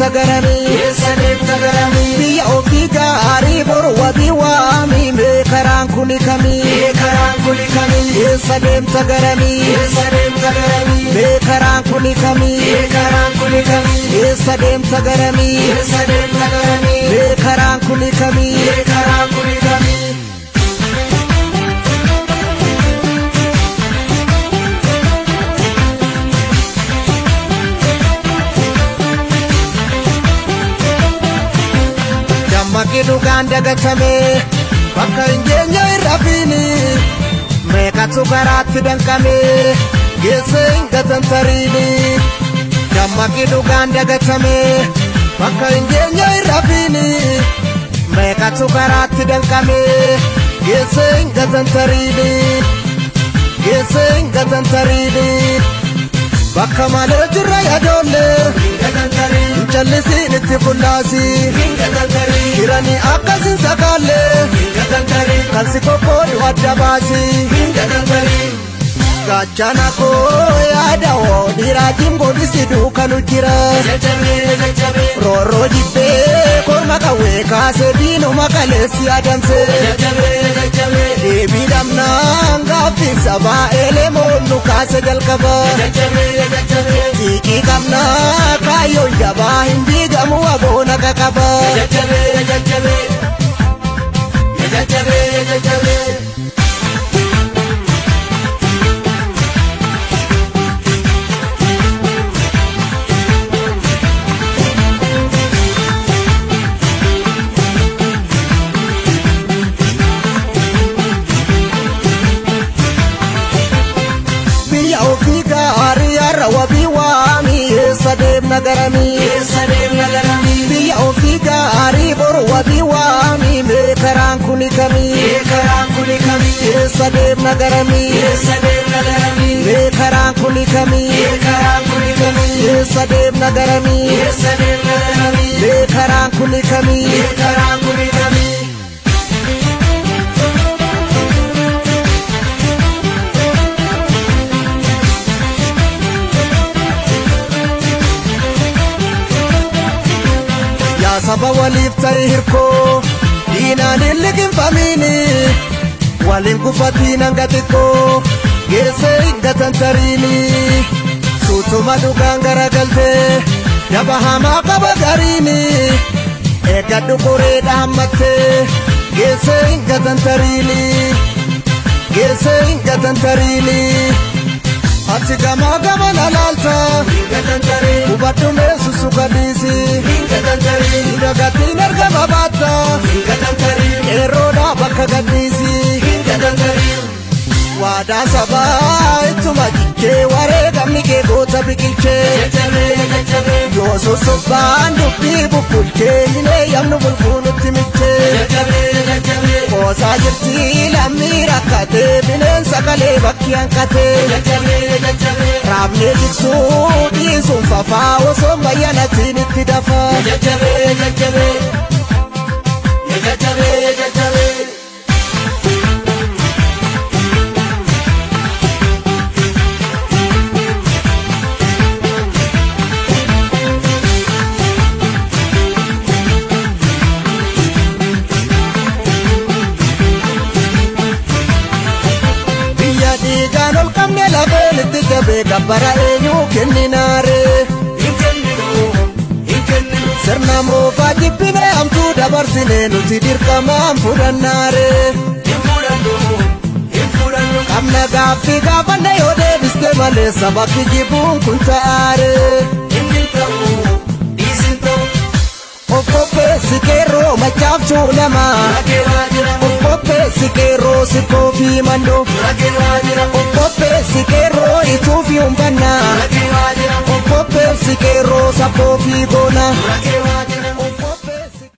garamii biyya ofii gaarii boru wabii waamii mee karaan kuni kamii eessa deemta garamii mee karaan kuni kamii eessa deemta garamii mee karaan kuni kamii Makidugaan dagatame bakka hin geenye irra fiini meeqatu garaatti danqame geesse hin gatantariini Makidugaan dagatame bakka hin geenye irra fiini meeqatu garaatti danqame geesse hin gatantariini bakka malee jirra yaadolle Jallisin itti fullaasi Hirani akkasin sakaalle Kalsi kokkoodhu adda baasi Gaachana koo yaada hoo dhiiraatiin boodisi duukanu jira Roorroo jibbee korma qawwee kaasee diinuma kaleessi adamse Deebii dhabnaan gaaffiin sabaa eelee moollu kaase jalqaba Hiikii qabnaa kaayyoon jabaa hin diigamu wagoona qaqaba wabii waamii eessa deemna garamii biyya ofii gaarii boru wabii waamii mee karaan kuni kamii eessa deemna garamii mee karaan kuni kamii eessa deemna garamii mee karaan kuni kamii Saba waliif ta'e hirkoo diinaan hin liqinfamiini waliin gufatiin hanga xiqqoo geessee hin gatantariini suutuma dhugaan garagaltee daba hamaa qaba gariini eeggadhu qoreedha hammattee geessee hin gatantariini Ati gamaa gamana laalta hubadhu meessu sukadiisi Dagatiin argama baatta qeerroodha bakka gadhiisi Waadaa sabaa ittuma jikkee wareegamni kee goota biqilchee Yoo sosobbaan dubbii bubbulchee hin eeyyamnu bulbuunutti michee Qoosaa jirti lammii rakkatee bineensa kalee bakki hanqatee Raabnee jiksuu dhiisuun fafaa osoo bayyanatiin itti dafaa Itti jabee gabbara eenyuu kenninaare Sirna moofaa jibbinee hamtuu dabarsinee nuti dirqamaan fudhannaare Qabna gaaffii gaafanne yoo deebiste malee saba kijibuun kun ta'aare Of qopheessi qeerroo machaaf tuulamaa Of qopheessi qeerroo sikkoo fi mandoo Of qopheessi qeerroo ituu fi umbannaa Of qopheessi qeerroo sabboo fi goonaa